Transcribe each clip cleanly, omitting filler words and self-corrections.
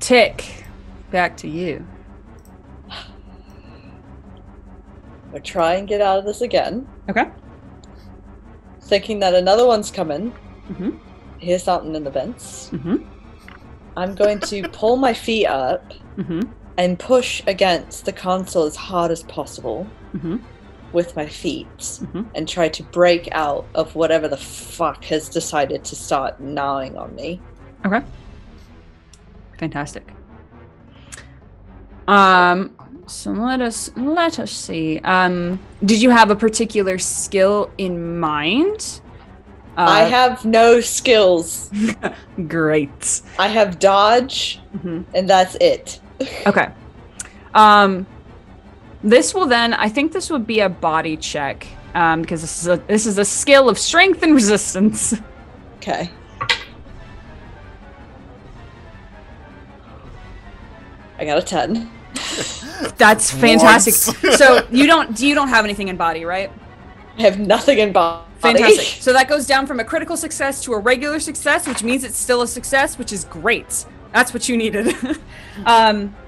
Tick, back to you. I'll try and get out of this again. Okay. Thinking that another one's coming. Mm-hmm. Here's something in the vents. Mm-hmm. I'm going to pull my feet up and push against the console as hard as possible with my feet and try to break out of whatever the fuck has decided to start gnawing on me. Okay. Fantastic. So let us see. Did you have a particular skill in mind? I have no skills. Great. I have dodge, and that's it. Okay. This will then, I think this would be a body check, because this is a skill of strength and resistance. Okay. I got a 10. That's fantastic. So you don't have anything in body, right? I have nothing in body. Fantastic. So that goes down from a critical success to a regular success, which means it's still a success, which is great. That's what you needed.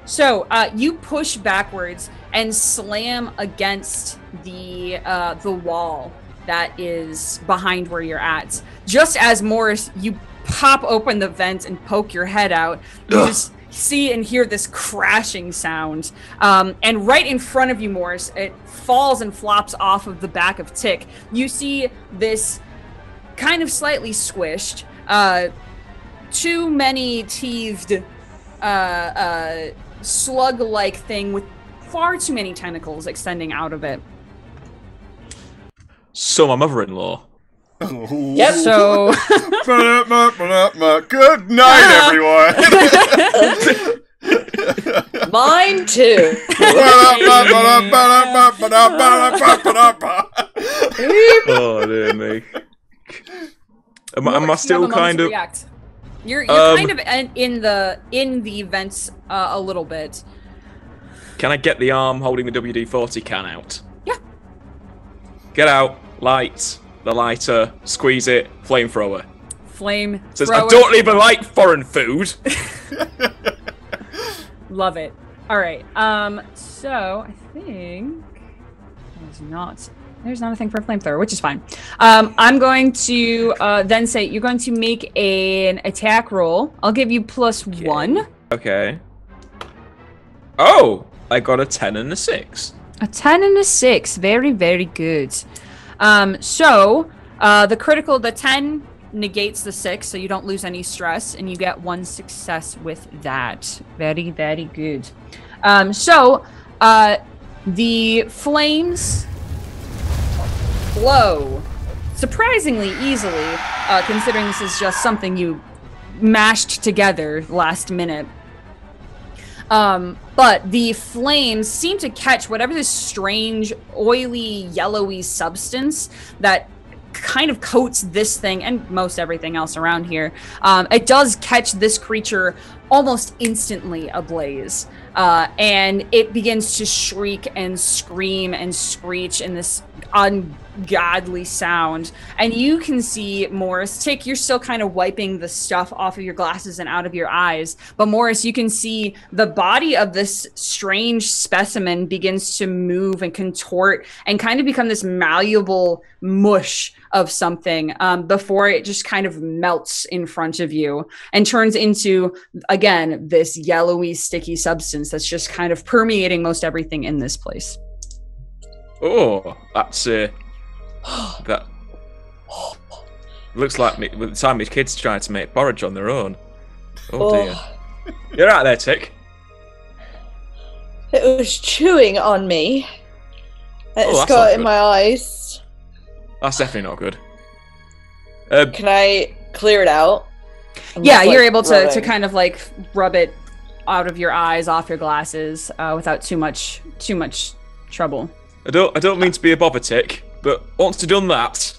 So you push backwards and slam against the wall that is behind where you're at. Just as Morris, you pop open the vent and poke your head out. You just see and hear this crashing sound. And right in front of you, Morris, it falls and flops off of the back of Tick. You see this kind of slightly squished, too many teethed, slug-like thing with far too many tentacles extending out of it. So my mother-in-law. Yep. So good night, everyone. Mine too. Oh dear me. Am I still kind of? React. You're kind of in the vents a little bit. Can I get the arm holding the WD-40 can out? Yeah. Get out, light, the lighter, squeeze it, flamethrower. Flame. Says, I don't even like foreign food. Love it. All right. So I think there's not a thing for a flamethrower, which is fine. I'm going to then say you're going to make an attack roll. I'll give you +1. Okay. Oh, I got a 10 and a 6. A 10 and a 6. Very, very good. So the 10 negates the 6, so you don't lose any stress, and you get 1 success with that. Very, very good. So the flames flow surprisingly easily, considering this is just something you mashed together last minute. But the flames seem to catch whatever this strange, oily, yellowy substance that kind of coats this thing and most everything else around here. It does catch this creature almost instantly ablaze. And it begins to shriek and scream and screech in this ungodly sound. And you can see, Morris, Tick, you're still kind of wiping the stuff off of your glasses and out of your eyes. But Morris, you can see the body of this strange specimen begins to move and contort and kind of become this malleable mush of something before it just kind of melts in front of you and turns into, again, this yellowy, sticky substance that's just kind of permeating most everything in this place. Oh, that's that looks like me with the time these kids trying to make porridge on their own. Oh dear. You're out there, Tick. It was chewing on me. It's got in my eyes. That's definitely not good. Can I clear it out? Yeah, you're able to kind of like rub it out of your eyes, off your glasses, without too much trouble. I don't mean to be a bother, Tick, but once you've done that,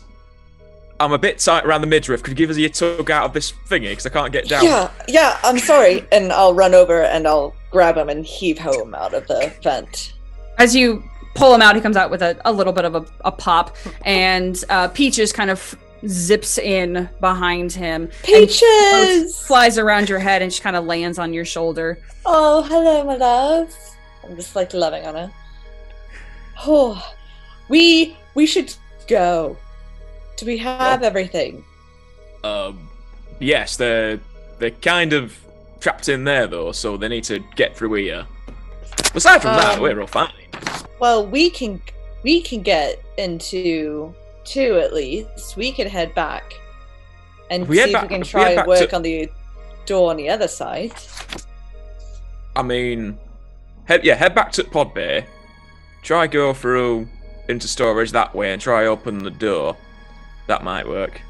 I'm a bit tight around the midriff. Could you give us your tug out of this thingy, because I can't get down? Yeah, I'm sorry. And I'll run over and I'll grab him and heave-ho him out of the vent. As you pull him out, he comes out with a little bit of a pop, and Peaches kind of zips in behind him. Peaches! Flies around your head and just kind of lands on your shoulder. Oh, hello, my love. I'm just like loving on her. Oh, we should go. Do we have everything? Yes, they're kind of trapped in there though, so they need to get through here. Aside from that, we're all fine. Well, we can get into 2 at least. We can head back and see if we can try and work on the door on the other side. I mean, head back to Pod Bay. Try go through into storage that way and try open the door. That might work.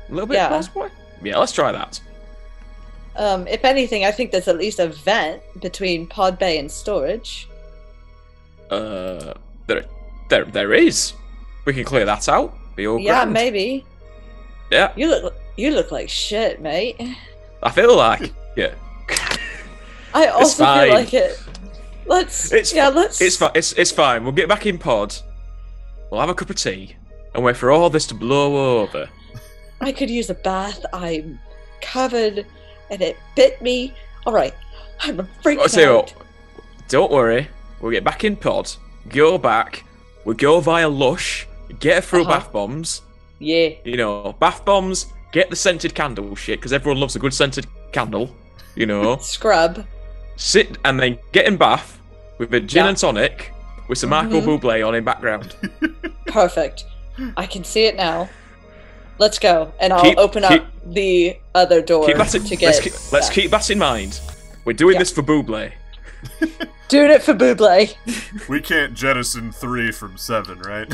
A little bit possibly. Yeah, let's try that. If anything, I think there's at least a vent between Pod Bay and storage. There is. We can clear that out. Be all grand. Maybe. Yeah. You look like shit, mate. I feel like it. I also feel like it. It's fine. We'll get back in pod. We'll have a cup of tea and wait for all this to blow over. I could use a bath. I'm covered and it bit me. Alright. I'm freaked out. Don't worry. We'll get back in pod. Go back. We'll go via Lush. Get her through bath bombs. Yeah. You know, bath bombs. Get the scented candle shit, because everyone loves a good scented candle. You know. Scrub. Sit and then get in bath with a gin and tonic with some Michael Bublé on in background. Perfect. I can see it now. Let's go, and I'll open up the other door to get. Let's keep that in mind. We're doing this for Bublé. Doing it for Bublé. We can't jettison 3 from 7, right?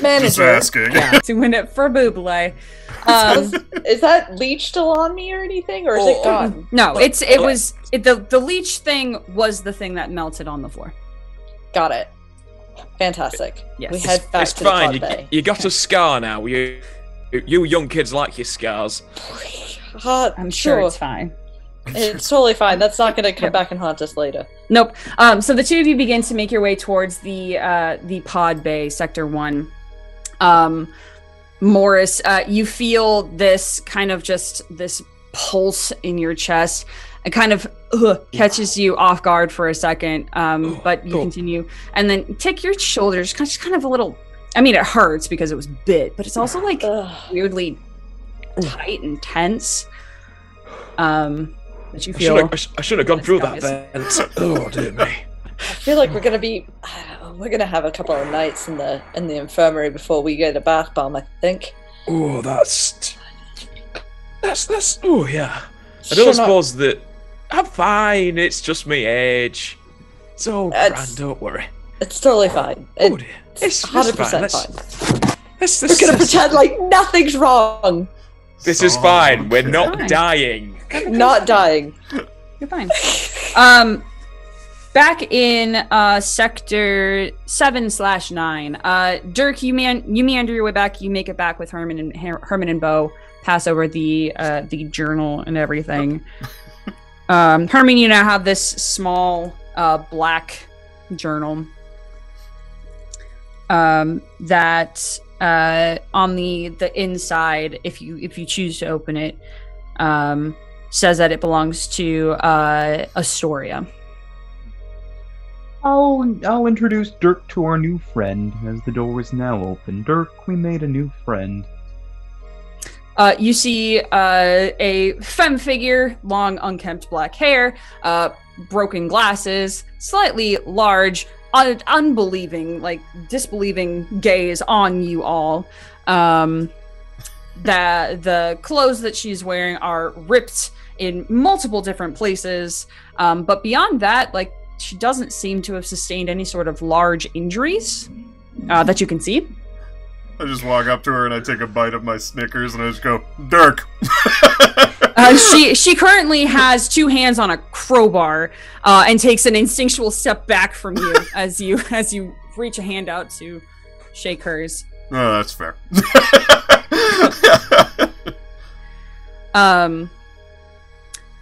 Manager. Just asking. Yeah, doing it for Bublé. Is that leech still on me or anything, or is it gone? No, the leech thing was the thing that melted on the floor. Got it. Fantastic. Yes. We head back to fine. the Pod Bay. You got a scar now. You young kids like your scars. I'm sure it's fine. It's totally fine. That's not going to come back and haunt us later. Nope. So the two of you begin to make your way towards the Pod Bay, Sector 1. Morris, you feel this kind of just this pulse in your chest. It kind of catches you off guard for a second, but you continue. And then take your shoulders, just kind of a little... I mean, it hurts because it was bit, but it's also like weirdly tight and tense. That you feel... I should have gone through that then. Oh, dear me. I feel like we're gonna have a couple of nights in the infirmary before we get a bath bomb, I think. Oh, that's oh yeah. I don't suppose that I'm fine. It's just me age. It's all grand. Don't worry. It's totally fine. Oh dear. It's 100% fine. We're gonna pretend like nothing's wrong. This is fine. We're not dying. Not dying. You're fine. Back in Sector 7/9, Dirk, you meander your way back. You make it back with Herman and Bo. Pass over the journal and everything. Herman, you now have this small black journal that on the inside, if you choose to open it, says that it belongs to Astoria. I'll introduce Dirk to our new friend, as the door is now open. Dirk, we made a new friend. You see a femme figure, long, unkempt black hair, broken glasses, slightly large, unbelieving, disbelieving gaze on you all. The clothes that she's wearing are ripped in multiple different places, but beyond that, she doesn't seem to have sustained any sort of large injuries that you can see. I just walk up to her and I take a bite of my Snickers and I just go, Dirk! She currently has two hands on a crowbar and takes an instinctual step back from you as you reach a hand out to shake hers. Oh, that's fair.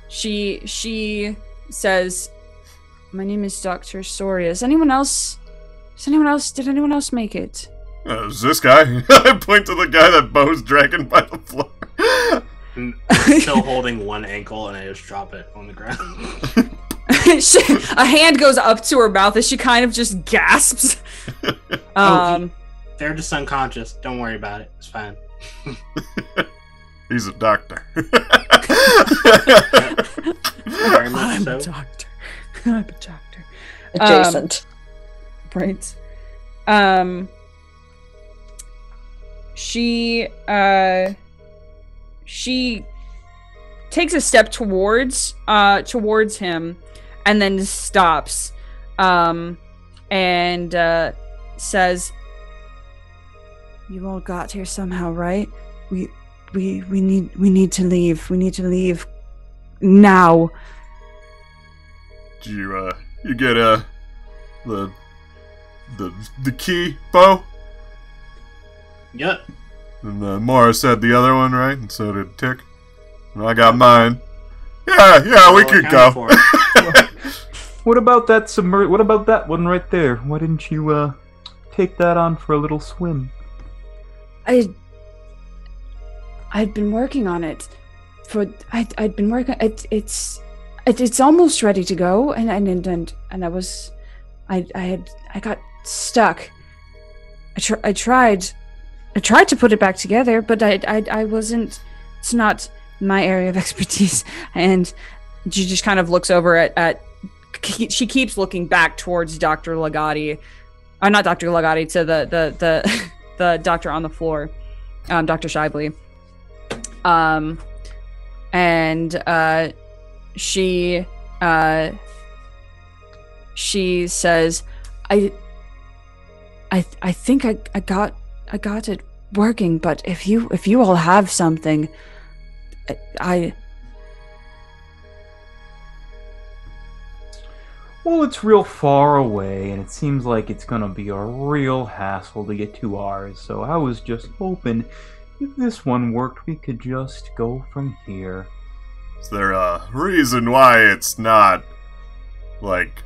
She says, "My name is Dr. Sorius. Did anyone else make it?" Is this guy? I point to the guy that Bo's dragging by the floor. And I'm still holding one ankle, and I just drop it on the ground. A hand goes up to her mouth as she kind of just gasps. They're just unconscious. Don't worry about it. It's fine. He's a doctor. Very much I'm so. a doctor. I'm a doctor. Adjacent. Right. She takes a step towards him and then stops and says, "You all got here somehow, right? We need to leave. We need to leave now." Did you get the key, Bo? Yep. And Morris had the other one, right? And so did Tick. And I got mine. Yeah, we could go. What about that What about that one right there? Why didn't you take that on for a little swim? I'd been working on it. I'd been working. It's almost ready to go, and I got stuck. I tried to put it back together, but I wasn't. It's not my area of expertise. And she just kind of looks over at. She keeps looking back towards Dr. Legati, not Dr. Legati, to the doctor on the floor, Dr. Shibley. And she says, I think I got it working, but if you all have something, Well, it's real far away, and it seems like it's gonna be a real hassle to get to ours, so I was just hoping if this one worked, we could just go from here. Is there a reason why it's not, like,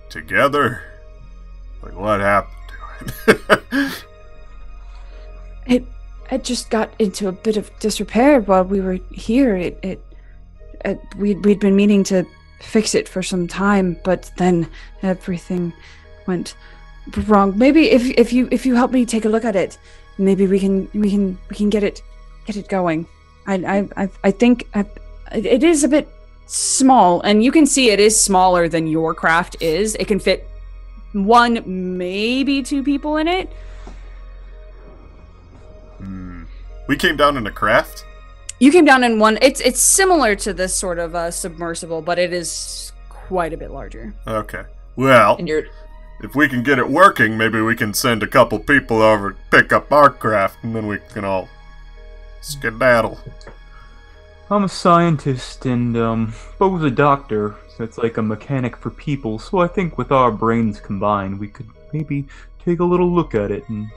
together? Like, what happened to it? It just got into a bit of disrepair while we were here. We'd been meaning to fix it for some time, but then everything went wrong. Maybe if you help me take a look at it, maybe we can get it going. I think it is a bit small, and you can see it is smaller than your craft is. It can fit one, maybe two people in it. We came down in a craft? You came down in one. It's similar to this sort of submersible, but it is quite a bit larger. Okay. Well, And you're if we can get it working, maybe we can send a couple people over to pick up our craft, and then we can all skedaddle. I'm a scientist, and Bo's a doctor, so it's like a mechanic for people, so I think with our brains combined, we could maybe take a little look at it and...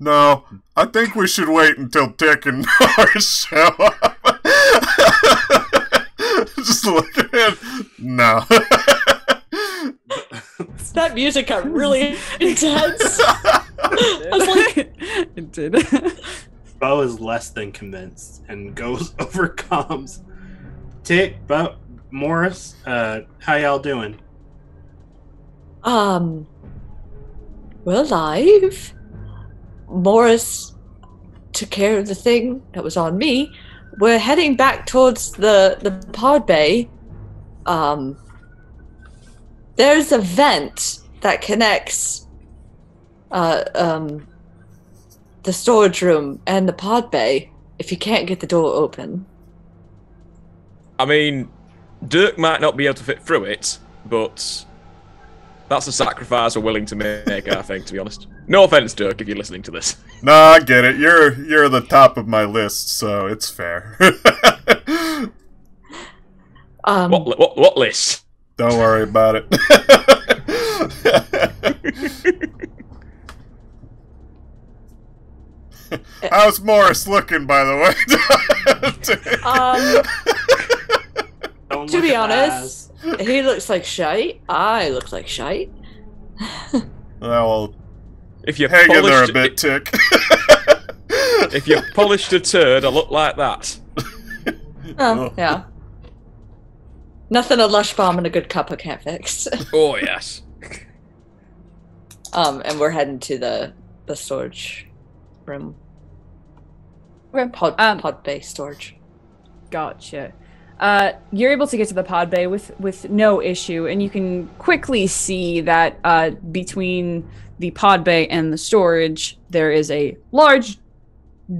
No, I think we should wait until Tick and Norris show up. Just look at it. No. that music got really intense. I was like, It did. Bo is less than convinced and goes over comms. Tick, Bo, Morris, how y'all doing? we're alive. Morris took care of the thing that was on me. We're heading back towards the pod bay. There's a vent that connects the storage room and the pod bay if you can't get the door open. I mean, Dirk might not be able to fit through it, but that's a sacrifice we're willing to make, I think, to be honest. No offense, Dirk, if you're listening to this. No, I get it. You're the top of my list, so it's fair. What list? Don't worry about it. How's Morris looking, by the way? To be honest, he looks like shite. I look like shite. Well, If you hang in there a polished bit, Tick. if you polished a turd, I look like that. Oh, yeah. Nothing a lush bomb and a good cuppa can't fix. Oh yes. And we're heading to the storage room. Okay. Pod bay storage. Gotcha. You're able to get to the pod bay with no issue, and you can quickly see that between the pod bay and the storage, there is a large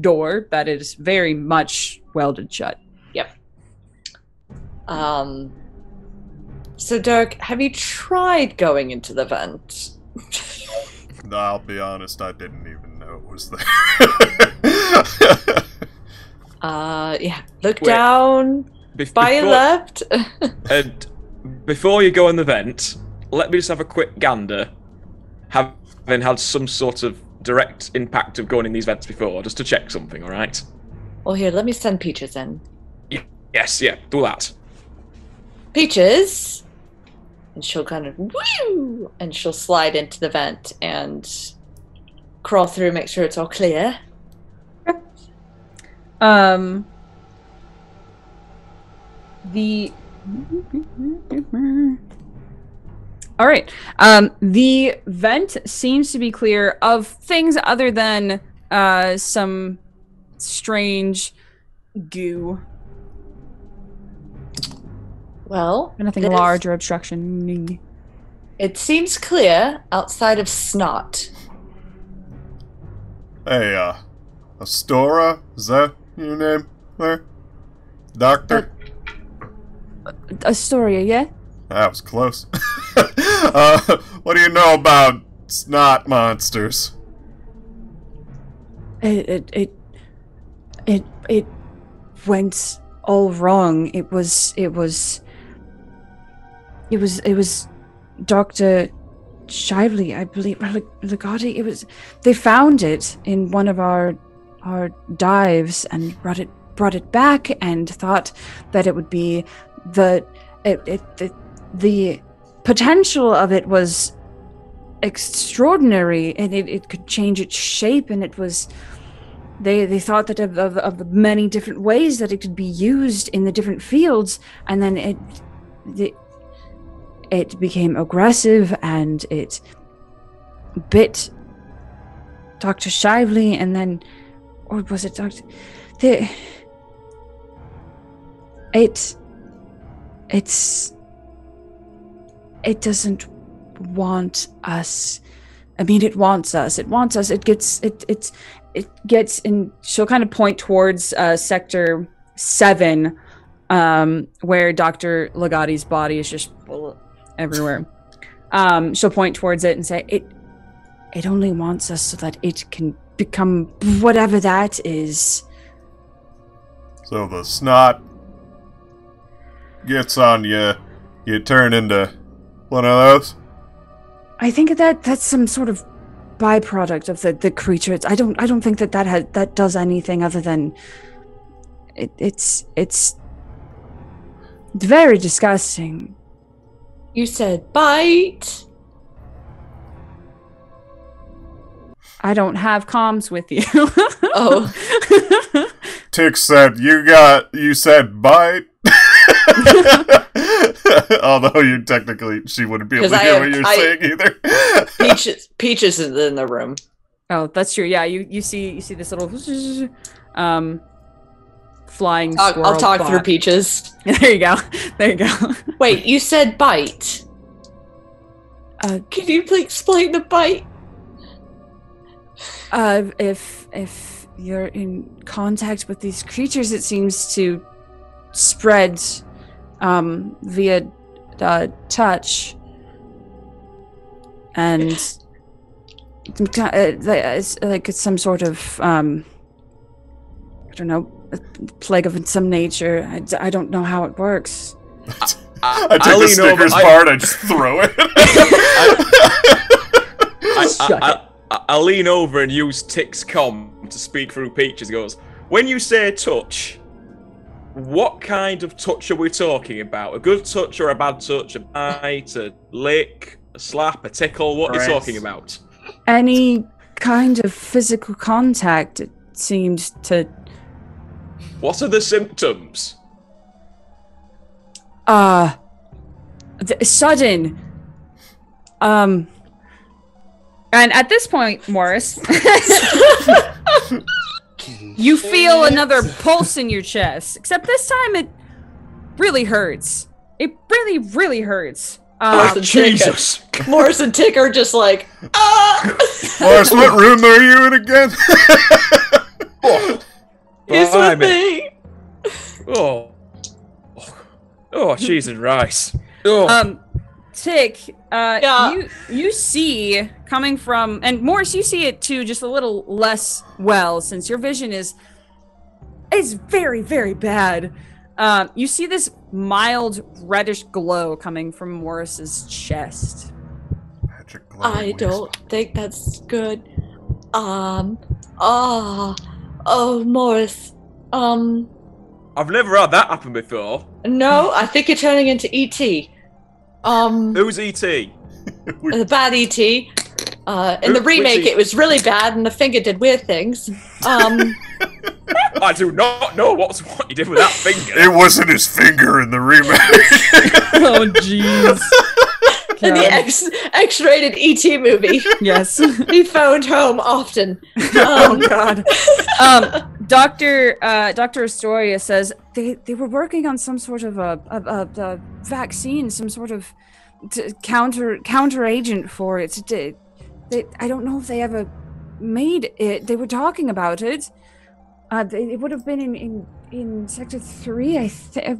door that is very much welded shut. Yep. So, Dirk, have you tried going into the vent? No, I'll be honest, I didn't even know it was there. Yeah. Look down. By your left. And before you go in the vent, let me just have a quick gander. Having had some sort of direct impact of going in these vents before, just to check something, alright? Well, here, let me send Peaches in. Yes, yeah, do that. Peaches! And she'll kind of, woo! And she'll slide into the vent and crawl through, make sure it's all clear. All right. The vent seems to be clear of things other than some strange goo. Well, Nothing large or obstruction. It seems clear outside of snot. Hey, Astoria? Is that your name there? Doctor? Astoria, yeah? That was close. What do you know about snot monsters? It went all wrong. It was Dr. Shively, I believe, Legati. They found it in one of our dives and brought it back and thought that it would be the potential of it was extraordinary, and it could change its shape, and it was they thought that of the many different ways that it could be used in the different fields, and then it became aggressive and it bit Dr. Shively, and then, or was it Dr. It doesn't want us. I mean, it wants us. It wants us. It gets in. She'll kind of point towards Sector 7, where Dr. Legati's body is just everywhere. She'll point towards it and say, it only wants us so that it can become whatever that is. So the snot gets on you, you turn into one of those? I think that's some sort of byproduct of the creature. I don't think that does anything other than it's very disgusting. You said bite. I don't have comms with you. Oh. Tick said you said bite. Although she wouldn't be able to hear what you're saying either. Peaches is in the room. Oh, that's true. Yeah, you see this little flying squirrel. I'll talk through Peaches. There you go. There you go. Wait, you said bite. Can you please explain the bite? If you're in contact with these creatures, it seems to spread via touch, and it's like it's some sort of I don't know, a plague of some nature. I don't know how it works. I take the Snickers bar and I just throw it. I lean over and use Tick's comm to speak through Peaches. Goes, when you say touch, what kind of touch are we talking about? A good touch or a bad touch? A bite, a lick, a slap, a tickle? What are you talking about? Any kind of physical contact, it seemed to... What are the symptoms? Sudden. And at this point, Morris, you feel another pulse in your chest, except this time it really hurts. It really, really hurts. Jesus! Morris and Tick are just like, Morris, what room are you in again? He's with me. Oh, cheese and rice. Oh. Tick, Yeah. you see coming from, and Morris, you see it too, just a little less well, since your vision is very, very bad. You see this mild reddish glow coming from Morris's chest. Magic glow I waste. don't think that's good. Morris. I've never had that happen before. No, I think you're turning into E.T. Who's E.T.? The bad E.T. In the Which remake, E.T.? it was really bad, and the finger did weird things. I do not know what you did with that finger. It wasn't his finger in the remake. Oh, jeez. In the X-rated E.T. movie, Yes. he phoned home often. Oh God. Dr. Astoria says they were working on some sort of a vaccine, some sort of counter agent for it. I don't know if they ever made it. They were talking about it. It would have been in Sector 3,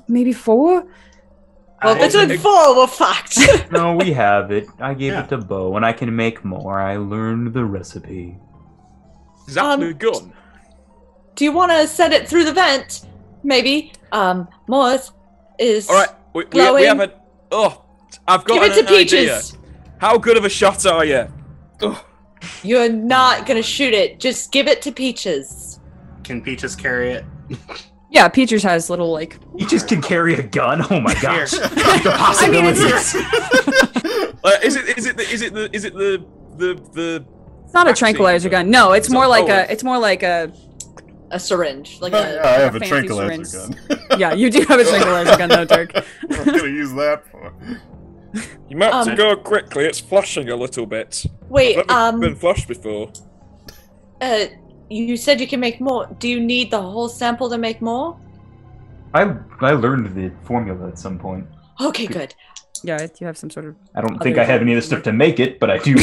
maybe 4. Well, if it's in 4, we're fucked. No, we have it. I gave it to Bo, and I can make more. I learned the recipe. Is that the gun? Do you want to send it through the vent? Maybe. Morris is. All right, we have a. Oh, I've got Give it to an idea. Peaches. How good of a shot are you? Oh. You're not gonna shoot it. Just give it to Peaches. Can Peaches carry it? Yeah, Peaches has little like. Peaches can carry a gun. Oh my gosh! Here. The possibilities. Is it the It's not a vaccine tranquilizer gun? gun. No, it's more like oh, it's more like a. A syringe, like Yeah, I have a fancy tranquilizer syringe. gun. Yeah, you do have a tranquilizer gun, though, Dirk. What am I gonna use that for? You might have to go quickly. It's flashing a little bit. Wait, I've never been flashed before. you said you can make more. Do you need the whole sample to make more? I learned the formula at some point. Okay, good. Yeah, you have some sort of. I don't think I have any of the stuff to make it, but I do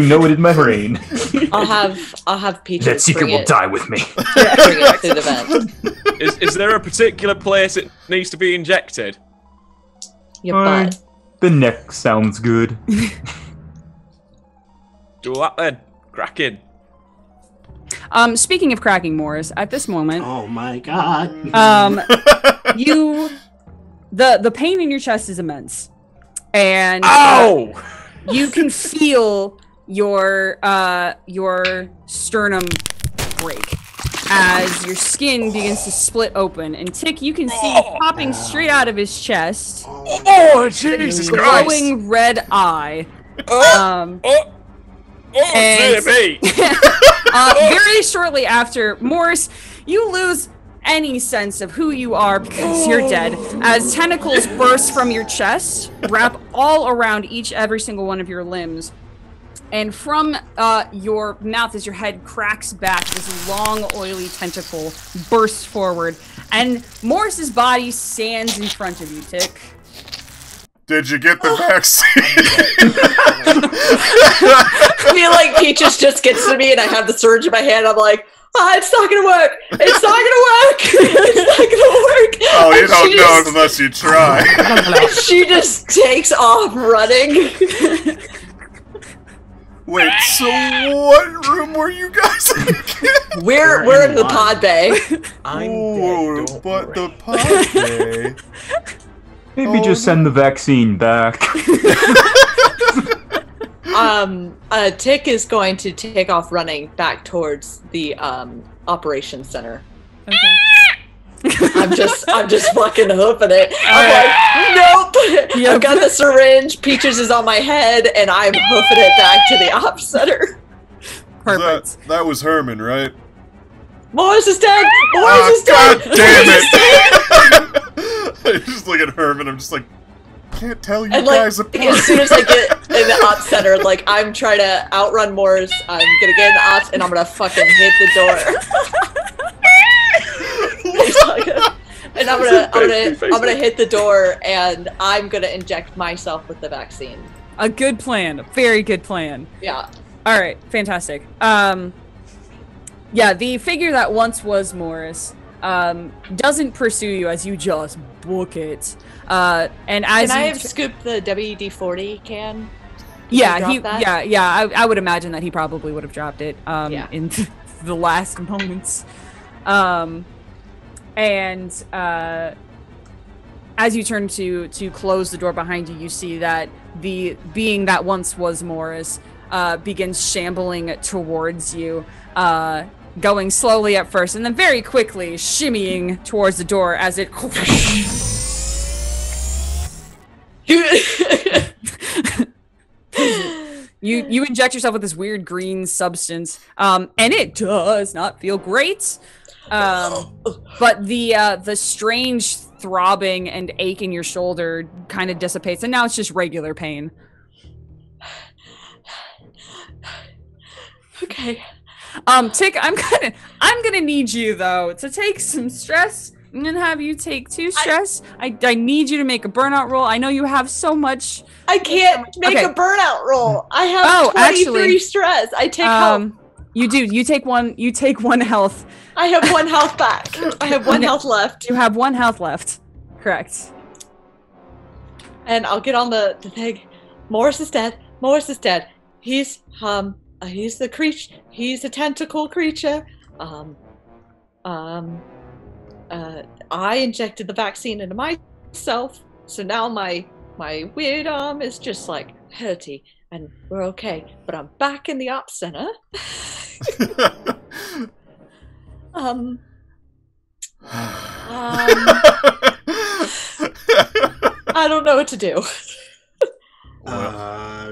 know it in my brain. I'll have Peaches. That secret bring will it- die with me. Bring it through the vent. Is there a particular place it needs to be injected? Your butt. The neck sounds good. Do that then. Cracking. Speaking of cracking, Morris, at this moment, Oh my god. the pain in your chest is immense, and Ow! you can feel your sternum break as your skin begins to split open, and Tick, you can see popping straight out of his chest, Oh, Jesus Christ! glowing red eye. Dear me! Very shortly after, Morris, you lose any sense of who you are because you're dead, as tentacles burst from your chest, wrap all around every single one of your limbs. And from your mouth, as your head cracks back, this long, oily tentacle bursts forward, and Morris's body stands in front of you, Tick. Did you get the vaccine? I feel like Peaches just gets to me, and I have the syringe in my hand. I'm like, it's not gonna work. It's not gonna work. It's not gonna work. Oh, you And don't she know just- unless you try. and she just takes off running. Wait, so what room were you guys in again? We're in the pod bay. I'm Ooh, dead, don't but worry. the pod bay. Maybe just send the vaccine back. Tick is going to take off running back towards the operations center. Okay. I'm just fucking hoofing it. I'm like, nope. Yep. I've got the syringe. Peaches is on my head, and I'm hoofing it back to the op center. Perfect. That was Herman, right? Morris is dead! Morris is God dead! damn it! I just look at Herman, I'm just like, can't tell you And guys like, apart. as soon as I get in the ops center, like, I'm trying to outrun Morris, I'm gonna get in the ops, and I'm gonna fucking hit the door. And I'm gonna hit the door, and I'm gonna inject myself with the vaccine. A good plan. A very good plan. Yeah. All right. Fantastic. Yeah, the figure that once was Morris doesn't pursue you as you just book it. And as Can I you have scooped the WD-40 can? Yeah, I would imagine that he probably would have dropped it in the last moments. And as you turn to close the door behind you, you see that the being that once was Morris begins shambling towards you, going slowly at first, and then very quickly shimmying towards the door as it you inject yourself with this weird green substance, and it does not feel great. But the strange throbbing and ache in your shoulder kind of dissipates, and now it's just regular pain. Okay. Tick, I'm gonna need you though to take some stress. I'm gonna have you take 2 stress. I need you to make a burnout roll. I know you have so much. I can't make a burnout roll. I have 23 stress. I take health. You do. You take 1 health. I have 1 health back. I have 1 health left. You have 1 health left. Correct. And I'll get on the thing. Morris is dead. Morris is dead. He's the creature. He's a tentacle creature. I injected the vaccine into myself, so now my weird arm is just like hurty, and we're okay. But I'm back in the ops center. I don't know what to do.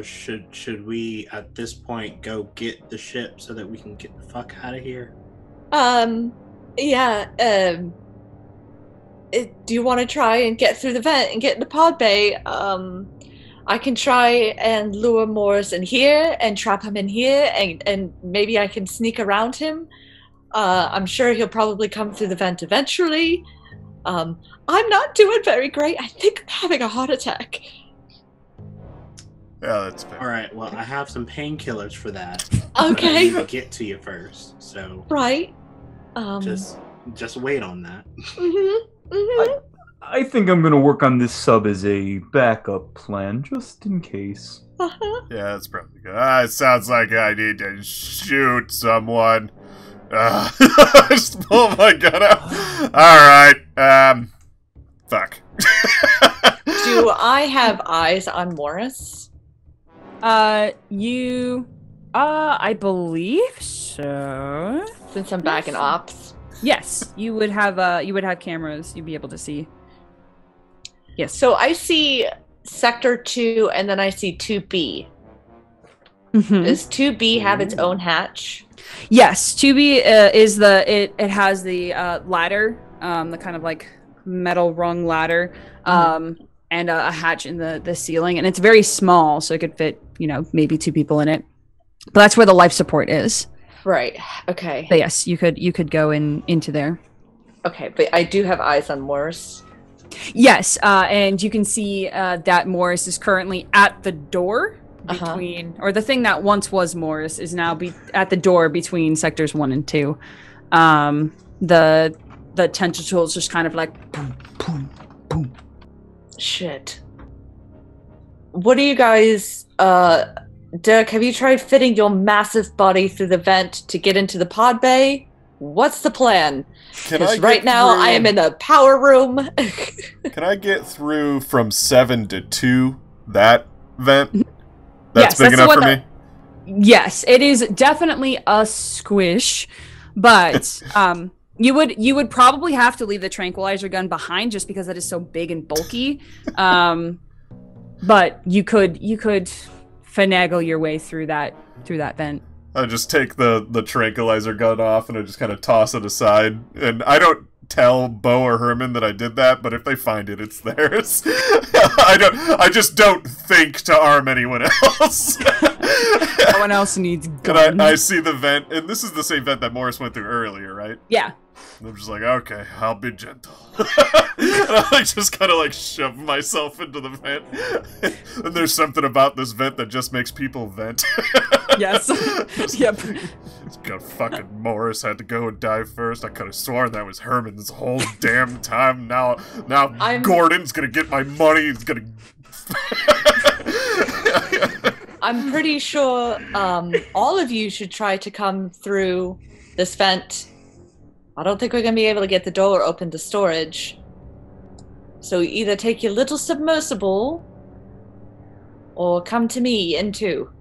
Should we at this point go get the ship so that we can get the fuck out of here? Yeah. Do you want to try and get through the vent and get in the pod bay? I can try and lure Morris in here and trap him in here, and maybe I can sneak around him. I'm sure he'll probably come through the vent eventually. I'm not doing very great. I think I'm having a heart attack. Yeah, that's fair. All right. Well, I have some painkillers for that. Okay. But I need to get to you first, so right. Just wait on that. I think I'm gonna work on this sub as a backup plan, just in case. Uh-huh. Yeah, that's probably good. It sounds like I need to shoot someone. Just pull my gun out. Alright, fuck. Do I have eyes on Morris? I believe so. Since I'm back in ops. Yes, you would have cameras. You'd be able to see. Yes. So I see Sector 2, and then I see 2B. Mm-hmm. Does 2B have its own hatch? Yes, 2B is it has the ladder, the kind of like metal rung ladder, and a hatch in the ceiling, and it's very small, so it could fit, maybe 2 people in it. But that's where the life support is. Right. Okay. But yes, you could go into there. Okay, but I do have eyes on Morris. Yes, and you can see that Morris is currently at the door between, or the thing that once was Morris is now at the door between sectors 1 and 2. The tentacles just kind of like boom, boom, boom. Shit. What do you guys, Dirk, have you tried fitting your massive body through the vent to get into the pod bay? What's the plan? Because right now I am in the power room. Can I get through from 7 to 2, that vent? That's big enough for me? Yes, it is definitely a squish, but you would probably have to leave the tranquilizer gun behind just because it is so big and bulky. But you could finagle your way through that vent. I just take the tranquilizer gun off and I just kind of toss it aside. And I don't tell Bo or Herman that I did that, but if they find it, it's theirs. I just don't think to arm anyone else. No one else needs guns. And I see the vent, and this is the same vent that Morris went through earlier, right? Yeah. And I'm just like, okay, I'll be gentle. And I just kind of like shove myself into the vent. And there's something about this vent that just makes people vent. Yes. Yep. God, fucking Morris had to go and die first. I could have sworn that was Herman this whole damn time. Now Gordon's gonna get my money. He's gonna. I'm pretty sure all of you should try to come through this vent. I don't think we're going to be able to get the door open to storage. So either take your little submersible or come to me in two.